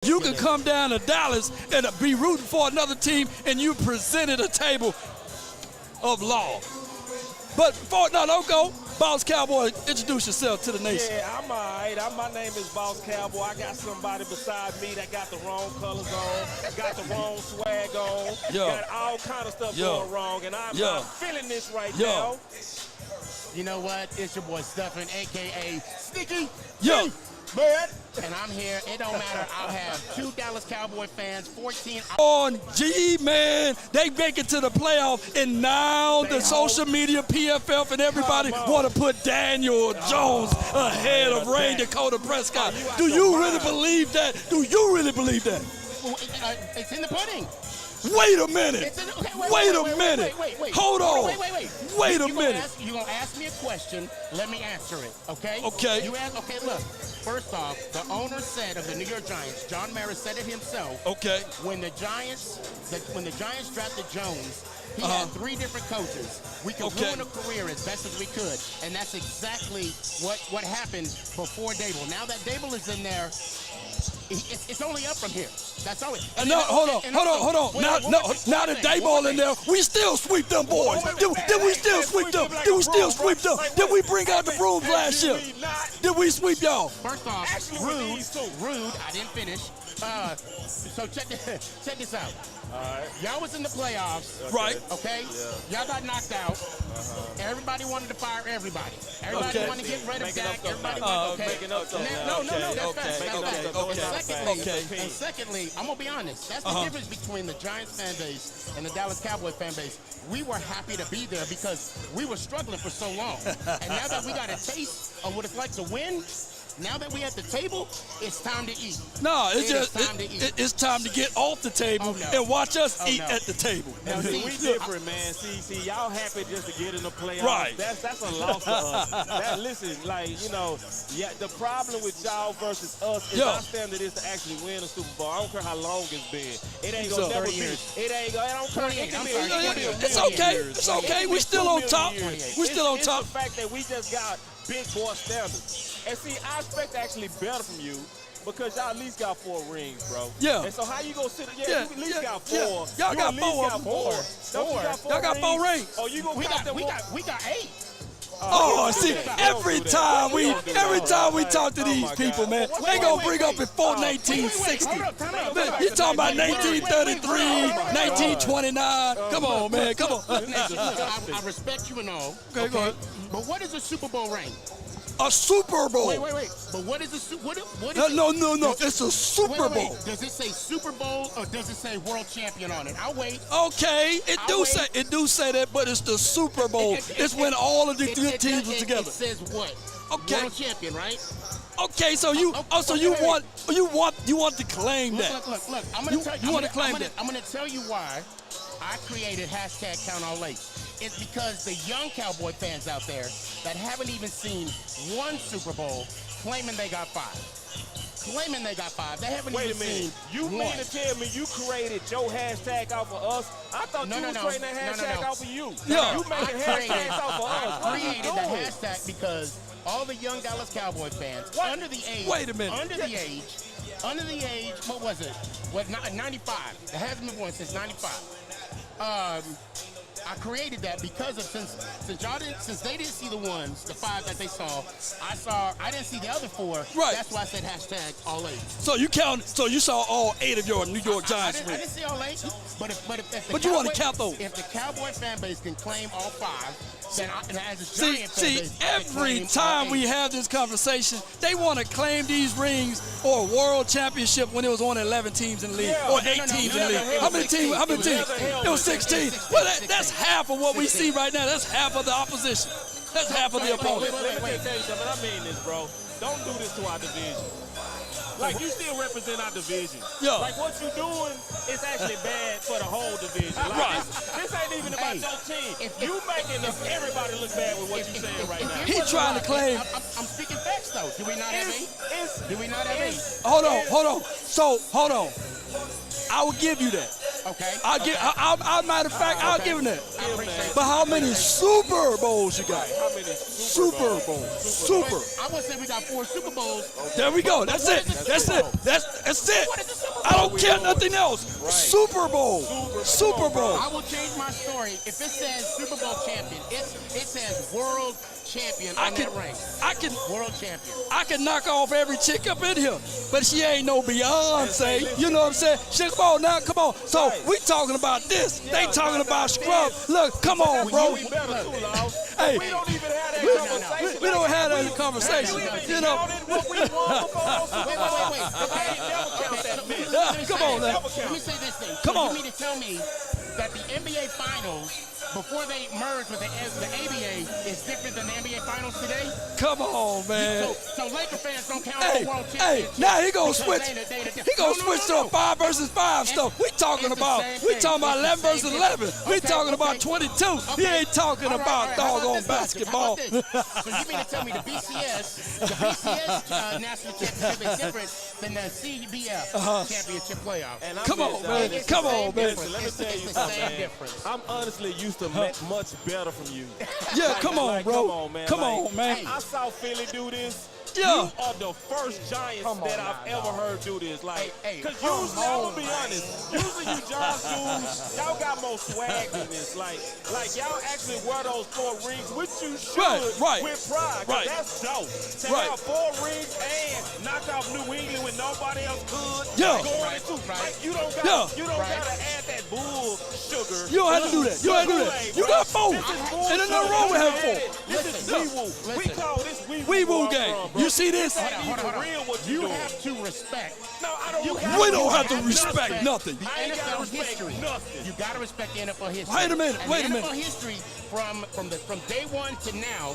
You can come down to Dallas and be rooting for another team, and you presented a table of law. But don't go. Boss Cowboy, introduce yourself to the nation. Yeah, I'm all right. My name is Boss Cowboy. I got somebody beside me that got the wrong colors on, got the wrong swag on, got all kind of stuff going wrong, and I'm not feeling this right now. You know what? It's your boy Stephen, a.k.a. Sneaky Man. And I'm here. It don't matter. I'll have 2 Dallas Cowboy fans, 14. On G, man, they make it to the playoff, and now the social media, PFF, and everybody want to put Daniel Jones ahead of Ray Dakota Prescott. Do you really believe that? Do you really believe that? It's in the pudding. Wait a minute. Wait a minute. Hold on. Wait a minute. You're going to ask me a question. Let me answer it, okay? Okay. Okay, look. First off, the owner said of the New York Giants, John Mara said it himself. Okay. When the Giants drafted Jones, he had 3 different coaches. We could ruin a career as best as we could, and that's exactly what happened before Dable. Now that Dable is in there, it's only up from here. That's all it. No, hold on. Now that Dable in there, we still sweep them boys. Did we still sweep them? Did we still sweep them? Did we bring out the brooms last year? Did we sweep y'all? First off, rude. I didn't finish. So check this out. Y'all was in the playoffs. Right. Okay? Yeah. Y'all got knocked out. Everybody wanted to fire everybody. Everybody wanted to get rid of Dak. Everybody wanted, No, that's facts. And secondly, I'm going to be honest. That's the difference between the Giants fan base and the Dallas Cowboy fan base. We were happy to be there because we were struggling for so long. And now that we got a taste of what it's like to win, now that we at the table, it's time to eat. No, it's time to get off the table and watch us eat at the table. Now, we different, man. See, y'all happy just to get in the playoffs. Right. That's a loss to us. Listen, the problem with y'all versus us is our standard is to actually win a Super Bowl. I don't care how long it's been. It ain't gonna never be. It ain't gonna. I don't care. It's okay. It's okay. We still on top. We still on top. It's the fact that we just got big boy standards. And see, I expect actually better from you because y'all at least got 4 rings, bro. Yeah. And so how you gonna sit? You at least got 4. Y'all got 4. Y'all got 4 rings. Oh, you gonna we got 8. Oh, see, every time we talk to these people, man, they gonna bring up before 1960. You talking about 1933, 1929? Come on, man, come on. I respect you and all. Okay, go ahead. But what is a Super Bowl ring? A Super Bowl. Wait. But what is a Super Bowl? No. It's a Super Bowl. Does it say Super Bowl or does it say World Champion on it? I'll wait. Okay, it do say that, but it's the Super Bowl. It's when all of the good teams are together. It says what? Okay. World Champion, right? Okay, so you want to claim that. Look. I'm gonna tell you why I created #CountAllLate. It's because the young Cowboy fans out there that haven't even seen 1 Super Bowl claiming they got 5. They haven't even seen You mean to tell me you created your hashtag out for us? I thought you were creating that hashtag out for you. You making hashtags out for us. I created the hashtag because all the young Dallas Cowboy fans under the age. Wait a minute. Under the age, what was it? 95. It hasn't been born since 95. I created that because of since they didn't see the 5 that they saw, I didn't see the other 4. Right. That's why I said #all8. So you saw all 8 of your New York Giants I didn't see all 8, but you want to count those. If the Cowboy fan base can claim all 5, then as a Giant fan base, every time we have this conversation, they want to claim these rings or a world championship when it was only 11 teams in the league or 8 teams in the league. How many teams? It was 16. Well, that's half of what we see right now. That's half of the opposition. That's half of the opponent. Let me tell you something. I mean this, bro. Don't do this to our division. Like, you still represent our division. Yeah. Like, what you doing is actually bad for the whole division. Like, this ain't even about your team. You making everybody look bad with what you're saying right now. He trying to claim. I'm speaking facts, though. Do we not have 8? Do we not have 8? Hold on. So, hold on. I will give you that. Okay. Matter of fact, I'll give him that. But how many Super Bowls you got? How many Super Bowls. Super. I would say we got 4 Super Bowls. There we go. That's it. That's it. That's it. I don't care nothing else. Super Bowl. Super Bowl. I will change my story. If it says Super Bowl champion, it says world champion on that ring. World champion. I can knock off every chick up in here, but she ain't no Beyonce. You know what I'm saying? Shit, come on now, come on. So we talking about this. They talking about scrub. Look, come on, bro. Hey, we don't even have that conversation. we don't have that conversation. You know. Wait. Okay. Come on, man. Let me say this thing. Come on. You mean to tell me that the NBA Finals, before they merged with the ABA, is different than the NBA Finals today? Come on, man. So Laker fans don't count the world championship. Now he gonna switch. He gonna switch to a 5 versus 5 stuff. We talking about 11 versus 11. We talking about 22. He ain't talking about doggone basketball. So you mean to tell me the BCS national championship is different than the CBF championship playoff? Come on, man. Come on, man. Let me tell you something, man. I'm honestly used to much better from you. Yeah, come on, bro. Come on, man. I saw Philly do this. Yeah. You are the first Giants that I've ever heard do this. Like, because usually, I'm going to be honest, usually you Giants dudes, y'all got more swag than this. Like y'all actually wear those 4 rings, which you should with pride. Because that's dope. To have 4 rings and knock off New England when nobody else could. Going into, like, you don't got to add that bull sugar. You don't have to do that. You don't have to do that. You got 4. And there's nothing wrong with having 4. This is wee-woo. We call this wee-woo game. You see this? Hold on. You have to respect. No, I don't. We don't have to respect nothing. The NFL history. You got to respect the NFL history. Wait a minute. Wait a minute. NFL history from day one to now.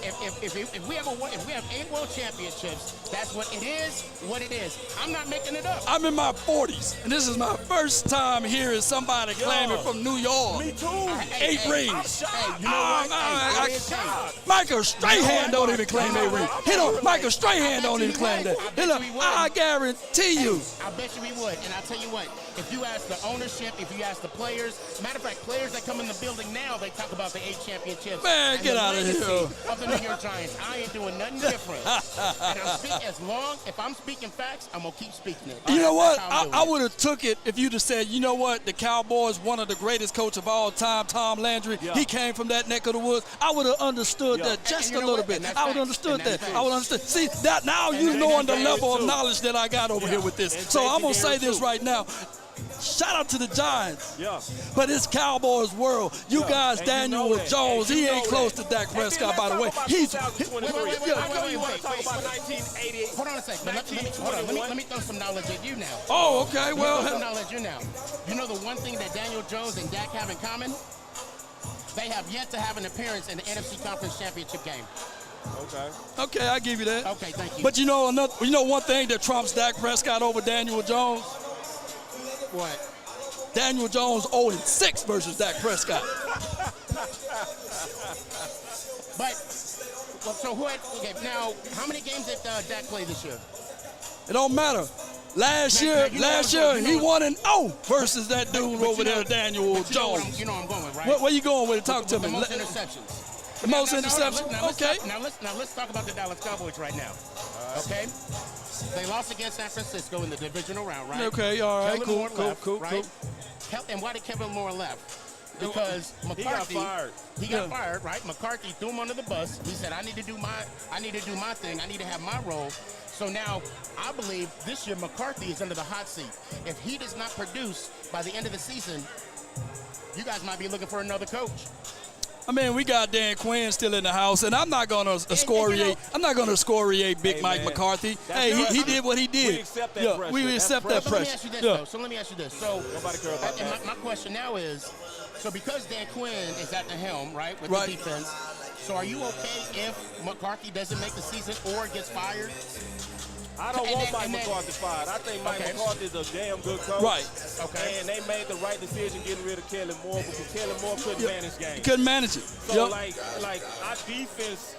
If we have 8 world championships, that's what it is. I'm not making it up. I'm in my 40s, and this is my first time hearing somebody claim it from New York. Me too. 8 rings. You know what? Michael Strahan don't even claim 8 rings. Michael Strahan don't even claim that. I guarantee you. I bet you we would. And I'll tell you what, if you ask the ownership, if you ask the players, matter of fact, players that come in the building now, they talk about the 8 championships. Man, get out of here. Of the New York Giants. I ain't doing nothing different. And if I'm speaking facts, I'm going to keep speaking it. You know what? I would have took it if you'd have said, you know what, the Cowboys, one of the greatest coaches of all time, Tom Landry, he came from that neck of the woods. I would have understood that just a little bit. I would have understood that. I would understand. See, that now you knowing the level of knowledge that I got over here with this. So I'm going to say this right now. Shout out to the Giants. But it's Cowboys world. You guys, Daniel Jones, he ain't close to Dak Prescott, by the way. Wait. Hold on a second. Let me throw some knowledge at you now. Oh, okay. Well, some knowledge at you now. You know the one thing that Daniel Jones and Dak have in common? They have yet to have an appearance in the NFC Conference Championship game. Okay, I give you that. Okay, thank you. But you know one thing that trumps Dak Prescott over Daniel Jones? What? Daniel Jones 0-6 versus Dak Prescott. But, now, how many games did Dak play this year? It don't matter. Last year, he 1-0 versus that dude over there, Daniel Jones. You know I'm going with, right? Where you going with it? Talk to me. The most interceptions. The most interceptions? Okay. Now let's talk about the Dallas Cowboys right now. Okay? They lost against San Francisco in the divisional round, right? Okay, all right, cool. And why did Kevin Moore left? Because McCarthy, he got fired, right? McCarthy threw him under the bus. He said, I need to do my thing. I need to have my role. So now I believe this year McCarthy is under the hot seat. If he does not produce by the end of the season, you guys might be looking for another coach. I mean, we got Dan Quinn still in the house, and I'm not gonna excoriate. I'm not gonna excoriate Big Mike McCarthy. Hey, he did what he did. We accept that pressure. We accept that pressure. So let me ask you this. So nobody cares about that. My question now is, so because Dan Quinn is at the helm, right, with the defense, so are you okay if McCarthy doesn't make the season or gets fired? I don't want Mike McCarthy fired. I think Mike McCarthy is a damn good coach. Right. Okay. And they made the right decision getting rid of Kellen Moore because Kellen Moore couldn't manage games. Couldn't manage it. So like our defense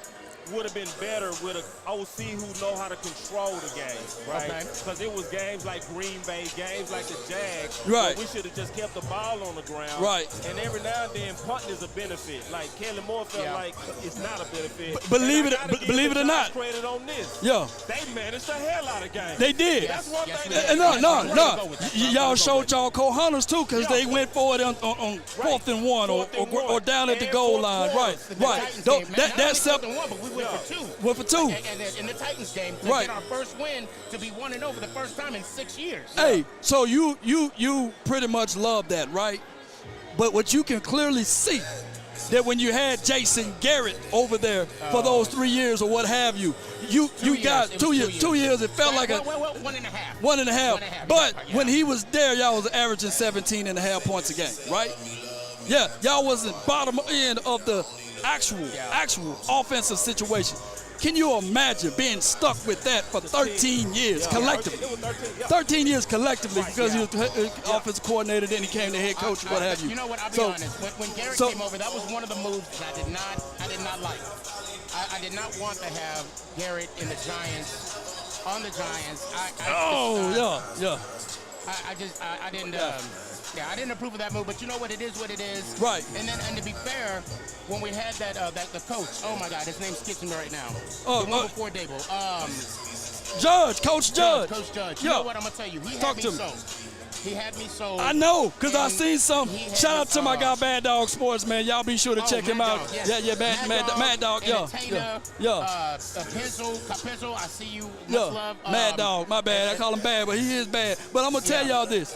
would have been better with an OC who know how to control the game, right? Because it was games like Green Bay, games like the Jags. Right. We should have just kept the ball on the ground. Right. And every now and then, punting is a benefit. Like Kelly Moore felt like it's not a benefit. Believe it or not. Credit on this. Yeah. They managed the hell out of games. They did. That's one thing. No. Y'all showed y'all co-hunters too, because they went for it on 4th and 1 or down at the goal line. Right. That's something. But we went for 2. Went for 2. And in the Titans game, to get our first win, to be 1-0 for the first time in 6 years. Hey, so you pretty much love that, right? But what you can clearly see, that when you had Jason Garrett over there for those 3 years or what have you, you got 2 years. 2 years. It felt like 1.5. 1.5. But when he was there, y'all was averaging 17.5 points a game, right? Yeah, y'all wasn't bottom end of the actual offensive situation. Can you imagine being stuck with that for 13 years collectively? 13 years collectively because he was offensive coordinator, then he came to head coach, what have you. You know what? I'll be honest. When Garrett came over, that was one of the moves that I did not like. I did not want to have Garrett in the Giants, on the Giants. I didn't approve of that move, but you know what? It is what it is. Right. And to be fair, when we had the coach, oh my God, his name's skipping me right now. The one before Dable. Coach Judge. Coach Judge. You know what I'm gonna tell you? He had me sold. I know, because I seen some. Shout out to my guy, Bad Dog Sports, man. Y'all be sure to check him out. Mad Dog. Pencil, I see you. Much love. Mad Dog, my bad. I call him bad, but he is bad. But I'm going to tell y'all this.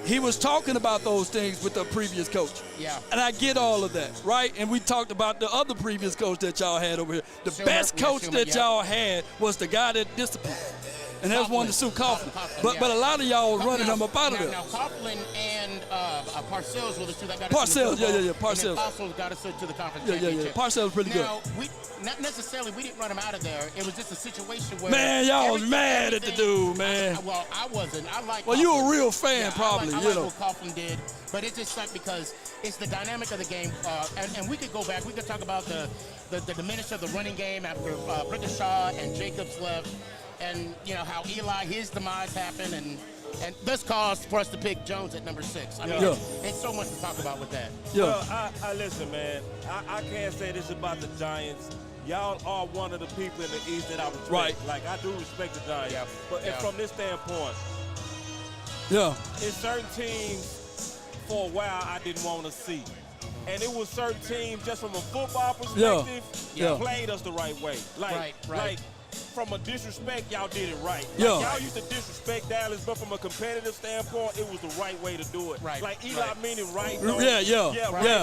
He was talking about those things with the previous coach. Yeah. And I get all of that, right? And we talked about the other previous coach that y'all had over here. The best coach that y'all had was the guy that disciplined. And that's one to sue Coughlin. But a lot of y'all was running him up out of there. Now Coughlin and Parcells were the two that got us to the Super Bowl. Parcells. And also got us to the conference championship. Parcells was pretty good. Now, not necessarily we didn't run him out of there. It was just a situation where y'all was mad at the dude, man. I wasn't. I like. Well, you a real fan, probably. I like what Coughlin did, but it just sucked because it's the dynamic of the game. And we could go back. We could talk about the diminish of the running game after Brickashaw and Jacobs left. And you know how Eli, his demise happened, and this caused for us to pick Jones at number 6. I mean, it's so much to talk about with that. Well, I listen, man. I can't say this about the Giants. Y'all are one of the people in the East that I respect. Right. Like I do respect the Giants. But from this standpoint, in certain teams, for a while, I didn't want to see. And it was certain teams, just from a football perspective, played us the right way. Like from a disrespect, y'all did it right. Y'all used to disrespect Dallas, but from a competitive standpoint, it was the right way to do it. Like Eli meaning right.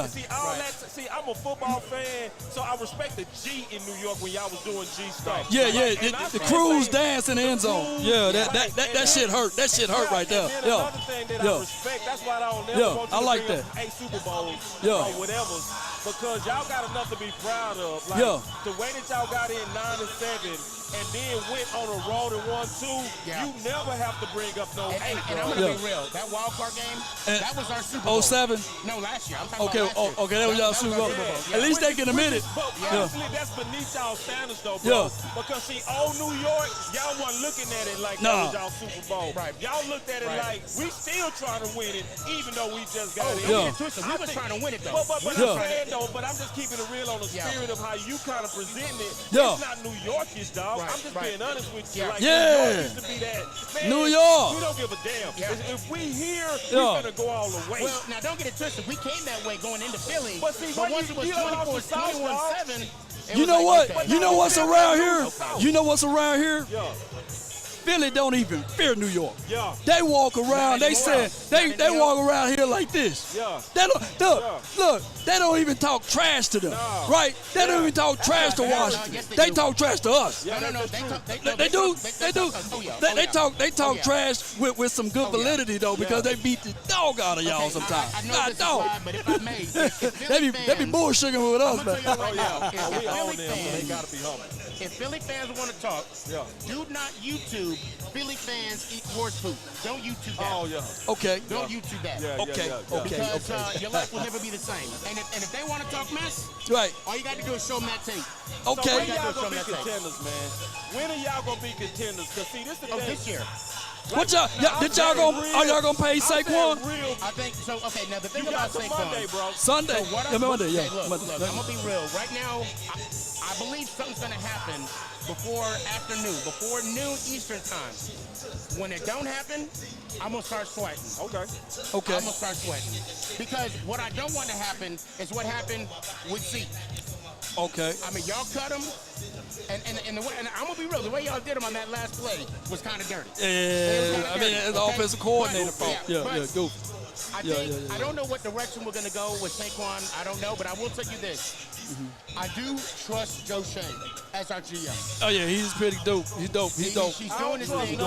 See, I'm a football fan, so I respect the G in New York when y'all was doing G stuff. The cruise dance in the end zone. That shit hurt. That shit hurt right there. Another thing that I respect, that's why I don't never want you to like bring up 8 Super Bowls or whatever, because y'all got enough to be proud of. Like, the way that y'all got in 9-7 and then went on a road and won 2, you never have to bring up no 8. And I'm going to be real. That wild card game, that was our Super Bowl. 07? No, last year. I'm talking about last year. Okay, that was y'all Super Bowl. At least they can admit it. But honestly, that's beneath y'all standards, though, bro. Because, see, old New York, y'all wasn't looking at it like that was y'all Super Bowl. Y'all looked at it like, we still trying to win it, even though we just got it. We were trying to win it, though. But I'm saying, though, I'm just keeping it real on the spirit of how you kind of presenting it. It's not New Yorkish, dog. I'm just being honest with you. Like, New York used to be that. Man, New York. We don't give a damn. If we here, we're going to go all the way. Well, now, don't get it twisted. We came that way going into Philly. But see, once it was 24-21-7. You know what? You know what's around here? You know what's around here? Philly don't even fear New York. They walk around. They walk around here like this. They don't they don't even talk trash to them, right? They don't even talk trash to Washington. They talk trash to us. They do. They talk trash with some good validity though, because they beat the dog out of y'all sometimes. But if I may, they be bullshitting with us, man. We own them, so they gotta be humble. if Philly fans want to talk, do not YouTube Philly fans eat horse poop. Don't YouTube that. Oh, yeah. Okay. Don't YouTube that. Okay. Because your life will never be the same. And if they want to talk mess, right, all you got to do is show them that tape. Okay. So when y'all going to be contenders, man? When are y'all going to be contenders? Because, see, this is the thing. This year. What y'all? Are y'all gonna pay Saquon? I think so. Okay, now the thing about Saquon, Monday, bro. Sunday. So Monday. Look, I'm gonna be real. Right now, I believe something's gonna happen before afternoon, before noon Eastern time. When it don't happen, I'm gonna start sweating. Okay. I'm gonna start sweating because what I don't want to happen is what happened with Zeke. Okay. I mean, y'all cut him, and I'm gonna be real. The way y'all did him on that last play was kind of dirty. Yeah, I mean, it's the offensive coordinator fault. Yeah, goofy. I don't know what direction we're gonna go with Saquon. I don't know, but I will tell you this: I do trust Joe Shea as our GM. Oh yeah, he's pretty dope. He's dope. He's dope. He's doing his thing.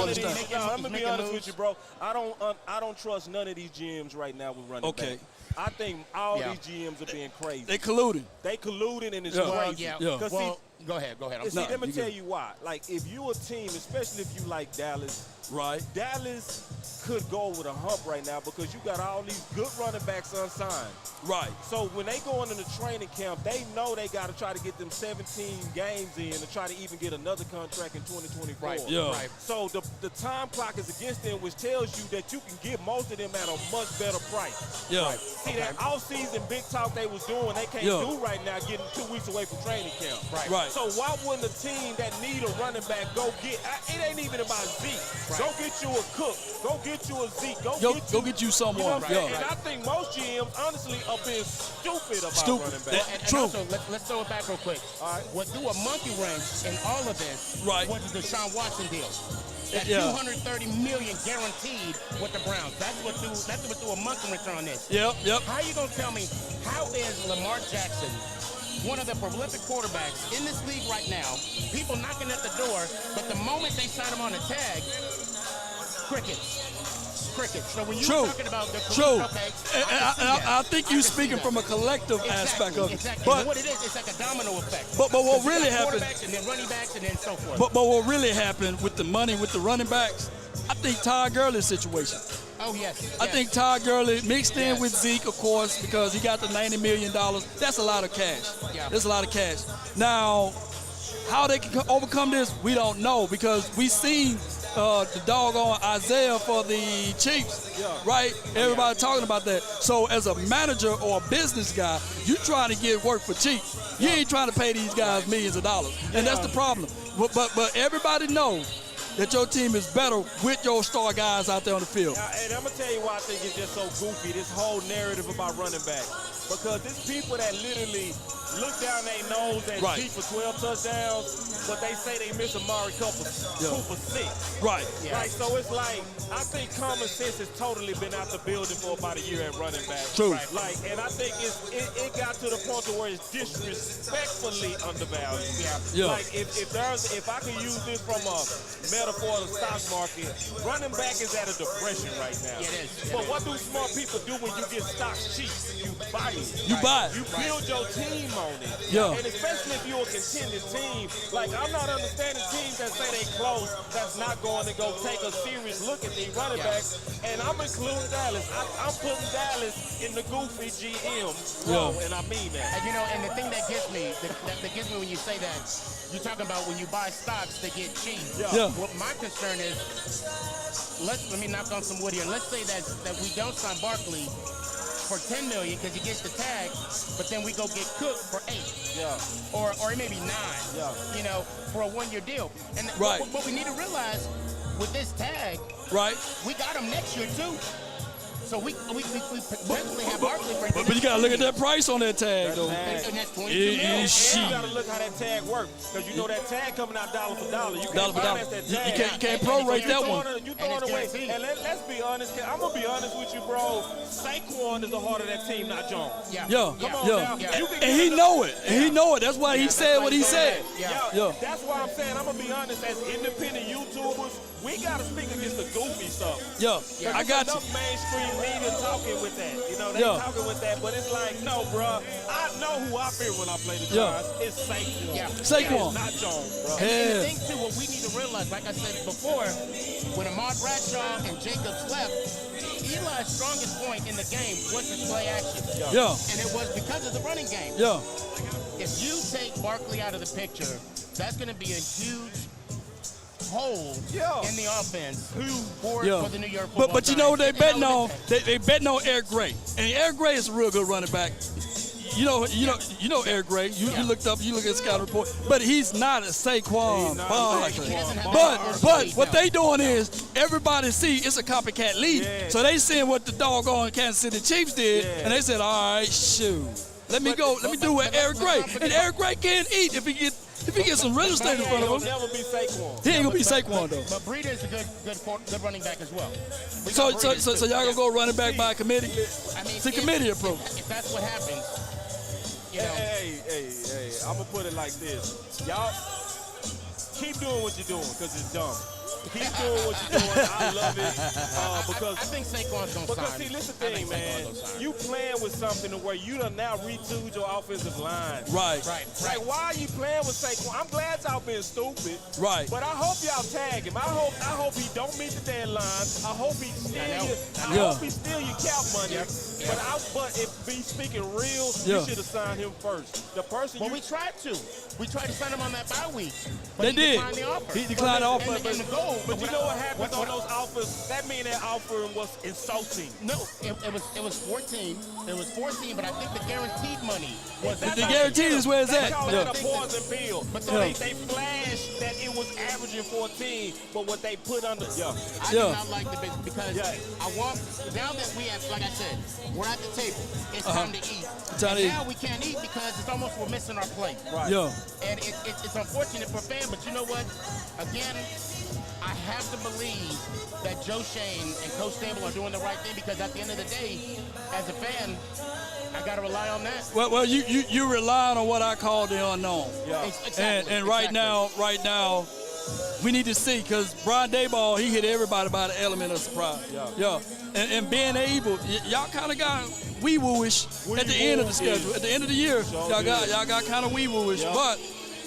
I'm gonna be honest with you, bro. I don't trust none of these GMs right now with running back. I think all these GMs are being crazy. They colluding. They colluding and it's crazy. Well, go ahead. See, let me tell you why. Like, if you a team, especially if you like Dallas, right? Dallas could go with a hump right now because you got all these good running backs unsigned. Right. So when they go into the training camp, they know they got to try to get them 17 games in to try to even get another contract in 2024. Right. Yeah. Right. So the time clock is against them, which tells you that you can get most of them at a much better price. Yeah. Right. See, that off-season big talk they was doing, they can't do right now, getting 2 weeks away from training camp. Right. So why wouldn't a team that need a running back go get? It ain't even about Zeke. Right. Go get you a Cook. Go get you a Zeke. Go get you someone. You know what I'm saying? And I think most GMs, honestly, are being stupid about running back. And also, let's throw it back real quick. All right. What threw a monkey wrench in all of this was the Deshaun Watson deal. That $230 million guaranteed with the Browns. That's what threw a monkey wrench on this. Yep. How you gonna tell me how is Lamar Jackson, one of the prolific quarterbacks in this league right now, people knocking at the door, but the moment they sign him on a tag, crickets. So when you're talking about the I think you're speaking from a collective aspect of it. Exactly. But what it is, it's like a domino effect. But what really happened? Quarterbacks and then running backs and then so forth. But what really happened with the money with the running backs? I think Todd Gurley's situation. Oh yes. I think Todd Gurley mixed in with Zeke, of course, because he got the $90 million. That's a lot of cash. Yeah. That's a lot of cash. Now, how they can overcome this, we don't know because we seen the doggone Isaiah for the Chiefs, right? Everybody talking about that. So as a manager or a business guy, you trying to get work for cheap. You ain't trying to pay these guys millions of dollars. And that's the problem. But everybody knows that your team is better with your star guys out there on the field. And I'm going to tell you why I think it's just so goofy, this whole narrative about running back. Because there's people that literally look down their nose at Zeke for 12 touchdowns, but they say they miss Amari Cooper 6. Right. Right. So it's like, I think common sense has totally been out the building for about a year at running back. True. Right. Like, and I think it got to the point to where it's disrespectfully undervalued. Like, if I can use this from a metaphor of the stock market, running back is at a depression right now. It is. But what do smart people do when you get stocks cheap? You buy it. You buy it. You build your team on it. Yeah. And especially if you're a contending team, like I'm not understanding teams that say they close that's not going to go take a serious look at these running backs. And I'm including Dallas. I'm putting Dallas in the goofy GM role, and I mean that. And and the thing that gets me, when you say that, you're talking about when you buy stocks, they get cheap. What my concern is, let me knock on some wood here. Let's say that we don't sign Barkley for $10 million because he gets the tag, but then we go get Cook for $8, or maybe $9, for a one-year deal. And what we need to realize with this tag, we got him next year too. So we potentially have Barkley for. But you gotta look at that price on that tag, though. And that's $22 million. You gotta look how that tag works, because you know that tag coming out dollar for dollar. You can't finance that tag. You can't prorate that one. You throwing it away. And let's be honest. I'm gonna be honest with you, bro. Saquon is the heart of that team, not Jones. Come on now. And he know it. And he know it. That's why he said what he said. That's why I'm saying I'm gonna be honest. As independent YouTubers, we got to speak against the goofy stuff. Yeah, I got you. Enough mainstream media talking with that. You know, they talking with that, but it's like, no, bro. I know who I fear when I play the Giants. It's Saquon. Yeah. Saquon. Not Jones, bro. And the thing, too, what we need to realize, like I said before, when Ahmad Bradshaw and Jacobs left, Eli's strongest point in the game was his play action. Yeah. And it was because of the running game. Yeah. If you take Barkley out of the picture, that's going to be a huge hole in the offense for the New York Football But you know what they Giants. betting on? They betting on Eric Gray. And Eric Gray is a real good running back. You know Eric Gray. You look at the scout report, but he's not a Saquon Barkley. But what they doing is everybody see it's a copycat league. So they seeing what the doggone Kansas City Chiefs did, and they said, all right, shoot, let me do what Eric Gray. And Eric Gray can't eat if he gets some real estate in front of him. He'll never be Saquon. He ain't gonna be Saquon though. But Breida is a good running back as well. So y'all gonna go running back by committee? I mean, it's a committee approach. If that's what happens, you know. Hey, I'm gonna put it like this. Y'all keep doing what you're doing because it's dumb. Keep doing what you're doing. I love it. Because I think Saquon's going to sign. Because, see, listen to the thing, man. You playing with something where you done now retooled your offensive line. Right. Like, why are you playing with Saquon? I'm glad y'all being stupid. Right. But I hope y'all tag him. I hope he don't meet the deadline. I hope he steal your cap money. But if he's speaking real, you should have signed him first. The person we tried to. We tried to sign him on that bye week. They did. Declined the offer. He declined the offer. But you know what happens on those offers? That means that offer was insulting. No, it was 14. It was 14, but I think the guaranteed money was the guaranteed is where it's at. They call that a poison pill. But they flashed that it was averaging 14, but what they put under. I do not like the business because I want, now that we have, like I said, we're at the table. It's time to eat. Now we can't eat because it's almost we're missing our plate. Right. And it's unfortunate for fans, but you know what? Again, I have to believe that Joe Shane and Coach Stable are doing the right thing because at the end of the day, as a fan, I got to rely on that. Well, you relying on what I call the unknown. And right now, we need to see because Brian Daboll, he hit everybody by the element of surprise. And being able, y'all kind of got wee-woo-ish at the end of the schedule. At the end of the year, y'all got kind of wee-woo-ish. But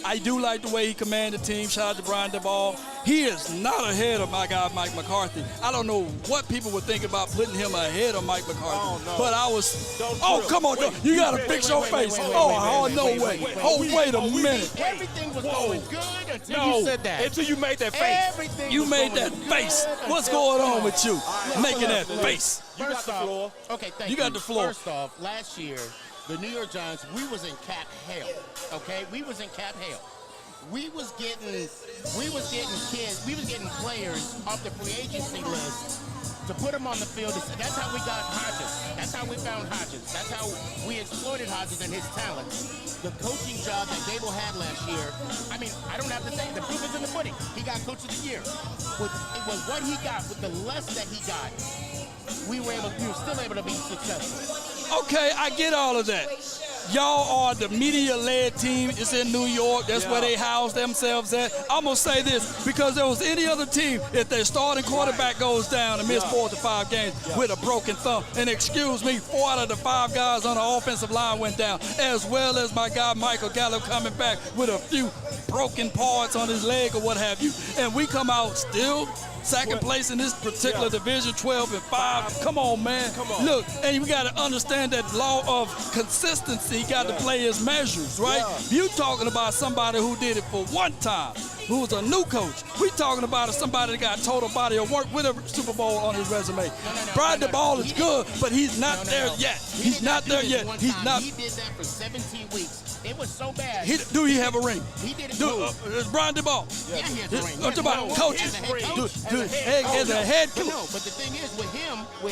I do like the way he commanded the team. Shout out to Brian Daboll. He is not ahead of my guy, Mike McCarthy. I don't know what people would think about putting him ahead of Mike McCarthy. Oh, no. But I was, come on, you got to fix your face. No way. Wait a minute. Everything was going good until you said that. Until you made that face. You made that face. What's going on with you? Making that face. You got the floor. Okay, thank you. You got the floor. First off, last year, the New York Giants, we was in cap hell. Okay, we was in cap hell. We was getting players off the free agency list to put them on the field. That's how we got Hodges. That's how we found Hodges. That's how we exploited Hodges and his talent. The coaching job that Gable had last year, I mean, I don't have to say, the proof is in the pudding. He got Coach of the Year. It was what he got, with the less that he got, we were still able to be successful. Okay, I get all of that. Y'all are the media-led team. It's in New York. That's where they house themselves at. I'm going to say this, because there was any other team, if their starting quarterback goes down and miss 4 to 5 games with a broken thumb, and excuse me, 4 out of the 5 guys on the offensive line went down, as well as my guy Michael Gallup coming back with a few broken parts on his leg or what have you, and we come out still second place in this particular division, 12-5. Come on, man. Look, and we got to understand that law of consistency got to play his measures, right? You talking about somebody who did it for one time, who was a new coach. We talking about somebody that got total body of work with a Super Bowl on his resume. Brian Daboll is good, but he's not there yet. He's not there yet. He's not. He did that for 17 weeks. It was so bad. Do he have a ring? He did it. Brian Daboll. Yeah, he has a ring. I'm talking about coaches. As a head coach. No, but the thing is, with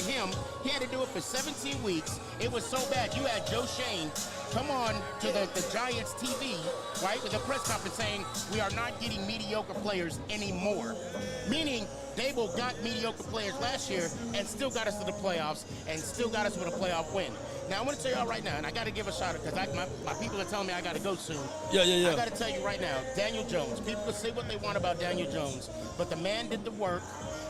him, he had to do it for 17 weeks. It was so bad. You had Joe Shane come on to the Giants TV, right, with a press conference saying we are not getting mediocre players anymore. Meaning Dable got mediocre players last year and still got us to the playoffs and still got us with a playoff win. Now, I'm going to tell y'all right now, and I got to give a shout out because my people are telling me I got to go soon. Yeah. I got to tell you right now, Daniel Jones. People can say what they want about Daniel Jones, but the man did the work.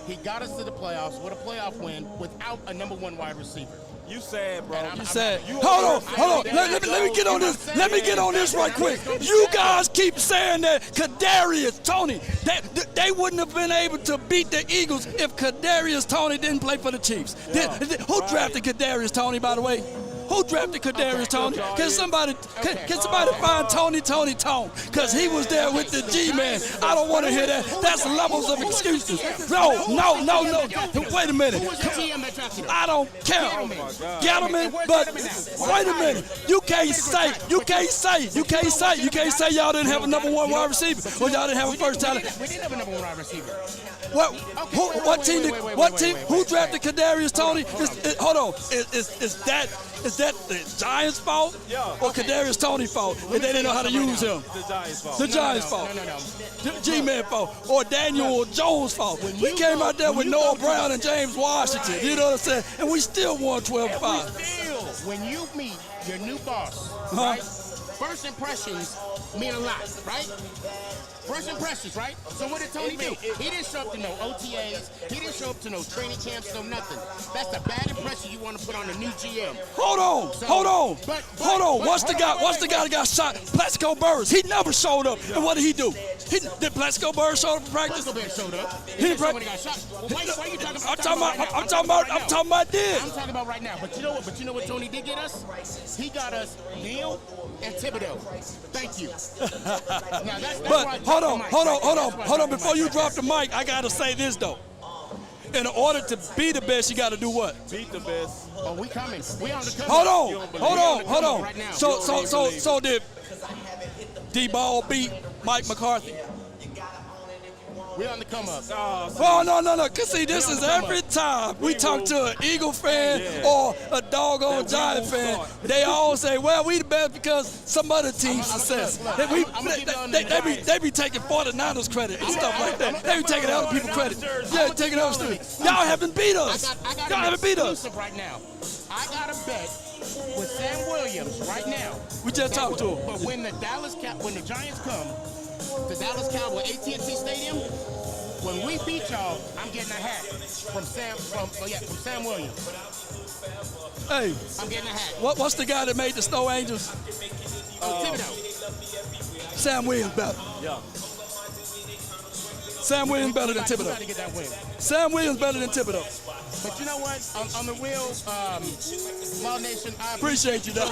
He got us to the playoffs with a playoff win without a #1 wide receiver. You sad, bro. You sad. Hold on. Let me get on this. Let me get on this right quick. You guys keep saying that Kadarius Toney, they wouldn't have been able to beat the Eagles if Kadarius Toney didn't play for the Chiefs. Who drafted Kadarius Toney, by the way? Who drafted Kadarius Toney? Can somebody find Tony Tone? Because he was there with the G-Man. I don't want to hear that. That's levels of excuses. No. Wait a minute. I don't care. Gettleman, but wait a minute. You can't say y'all didn't have a #1 wide receiver or y'all didn't have a first talent. We didn't have a #1 wide receiver. What team? Who drafted Kadarius Toney? Hold on. Is that the Giants' fault or Kadarius Toney's fault? And they didn't know how to use him. The Giants' fault. No. G-Man fault or Daniel Jones' fault. We came out there with Noah Brown and James Washington. You know what I'm saying? And we still won 12-5. When you meet your new boss, right? First impressions mean a lot, right? First impressions, right? So what did Tony do? He didn't show up to no OTAs. He didn't show up to no training camps, no nothing. That's a bad impression you want to put on a new GM. Hold on. What's the guy that got shot? Plaxico Burress. He never showed up. And what did he do? Did Plaxico Burress show up for practice? Plaxico Burress showed up. He didn't practice. Got shot. Well, why are you talking about? I'm talking about then. I'm talking about right now. But you know what? You know what Tony did get us? He got us Neal and Thibodeau. Thank you. Now that's Hold on. Before you drop the mic, I gotta say this though. In order to be the best, you gotta do what? Beat the best. Oh, we coming. We on the come. Hold on. Right now. So did D-Ball beat Mike McCarthy? We on the come up. Oh, no. Cause see, this is every time we talk to an Eagle fan or a doggone Giant fan, they all say, well, we the best because some other team's success. They be taking 49ers credit and stuff like that. They be taking other people credit. Yeah, taking other students. Y'all haven't beat us. Y'all haven't beat us. Right now, I got a bet with Sam Williams right now. We just talked to him. But when the Giants come, the Dallas Cowboys AT&T Stadium, when we beat y'all, I'm getting a hat from Sam Williams. Hey, I'm getting a hat. What's the guy that made the Snow Angels? Thibodeau. Sam Williams better. Yeah. Sam Williams better than Thibodeau. To get that win. Sam Williams better than Thibodeau. But you know what? On the real, Law Nation, I appreciate you, though.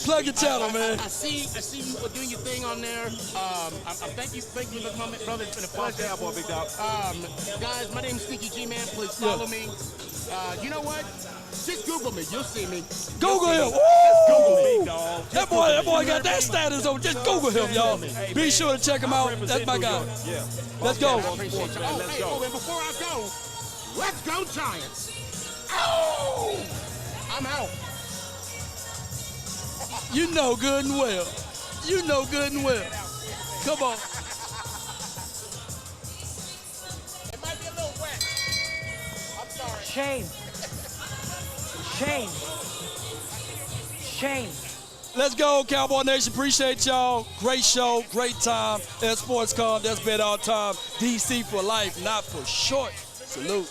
Plug your channel, man. I see you doing your thing on there. Thank you for the comment, brother. It's been a pleasure. Boy, big dog. Guys, my name's Sneaky G-Man. Please follow me. You know what? Just Google me. You'll see me. Google him. Google me, dog. That boy got that status on. Just Google him, y'all. Be sure to check him out. That's my guy. Yeah. Let's go. Let's go. And before I go, let's go Giants. Oh! I'm out. You know good and well. Come on. It might be a little wet. I'm sorry. Shame. Let's go, Cowboy Nation. Appreciate y'all. Great show, great time at SportsCon. That's been our time. DC for life, not for short. Salute.